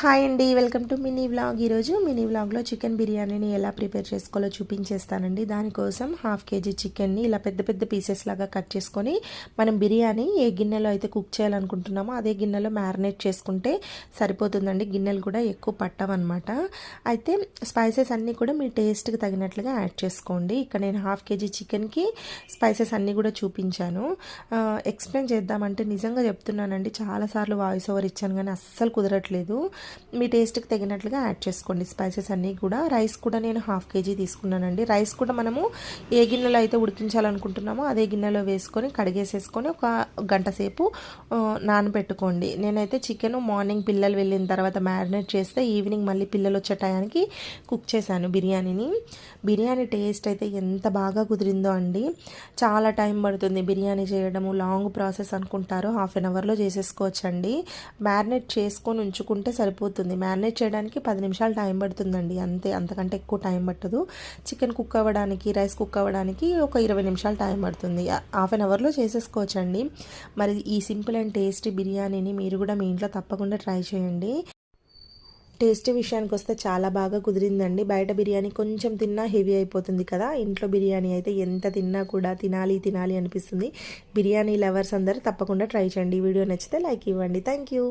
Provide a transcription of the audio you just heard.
Hi అండి, welcome to mini vlog. ఈరోజు mini వ్లాగ్లో చికెన్ బిర్యానీని ఎలా ప్రిపేర్ చేసుకోవాలో చూపించేస్తానండి. దానికోసం హాఫ్ కేజీ చికెన్ని ఇలా పెద్ద పెద్ద పీసెస్ లాగా కట్ చేసుకొని మనం బిర్యానీ ఏ గిన్నెలో అయితే కుక్ చేయాలనుకుంటున్నామో అదే గిన్నెలో మ్యారినేట్ చేసుకుంటే సరిపోతుందండి. గిన్నెలు కూడా ఎక్కువ పట్టవన్నమాట. అయితే స్పైసెస్ అన్నీ కూడా మీ టేస్ట్కి తగినట్లుగా యాడ్ చేసుకోండి. ఇక్కడ నేను హాఫ్ కేజీ చికెన్కి స్పైసెస్ అన్నీ కూడా చూపించాను. ఎక్స్ప్లెయిన్ చేద్దామంటే నిజంగా చెప్తున్నానండి, చాలాసార్లు వాయిస్ ఓవర్ ఇచ్చాను కానీ అస్సలు కుదరట్లేదు. మీ టేస్ట్కి తగినట్లుగా యాడ్ చేసుకోండి స్పైసెస్ అన్నీ కూడా. రైస్ కూడా నేను హాఫ్ కేజీ తీసుకున్నానండి. రైస్ కూడా మనము ఏ గిన్నెలో అయితే ఉడికించాలనుకుంటున్నామో అదే గిన్నెలో వేసుకొని కడిగేసేసుకొని ఒక గంట సేపు నానబెట్టుకోండి. నేనైతే చికెన్ మార్నింగ్ పిల్లలు వెళ్ళిన తర్వాత మ్యారినేట్ చేస్తే ఈవినింగ్ మళ్ళీ పిల్లలు వచ్చే టయానికి కుక్ చేశాను బిర్యానీని. బిర్యానీ టేస్ట్ అయితే ఎంత బాగా కుదిరిందో అండి. చాలా టైం పడుతుంది బిర్యానీ చేయడము, లాంగ్ ప్రాసెస్ అనుకుంటారు. హాఫ్ అన్ అవర్లో చేసేసుకోవచ్చండి. మ్యారినేట్ చేసుకొని ఉంచుకుంటే సరిపోతుంది. మ్యారినేట్ చేయడానికి 10 నిమిషాలు టైం పడుతుందండి, అంతే. అంతకంటే ఎక్కువ టైం పట్టదు. చికెన్ కుక్ అవ్వడానికి, రైస్ కుక్ అవ్వడానికి ఒక 20 నిమిషాలు టైం పడుతుంది. హాఫ్ అన్ అవర్లో చేసేసుకోవచ్చండి. మరి ఈ సింపుల్ అండ్ టేస్టీ బిర్యానీని మీరు కూడా మీ ఇంట్లో తప్పకుండా ట్రై చేయండి. టేస్టీ విషయానికి వస్తే చాలా బాగా కుదిరిందండి. బయట బిర్యానీ కొంచెం తిన్నా హెవీ అయిపోతుంది కదా, ఇంట్లో బిర్యానీ అయితే ఎంత తిన్నా కూడా తినాలి తినాలి అనిపిస్తుంది. బిర్యానీ లవర్స్ అందరూ తప్పకుండా ట్రై చేయండి. వీడియో నచ్చితే లైక్ ఇవ్వండి. Thank you.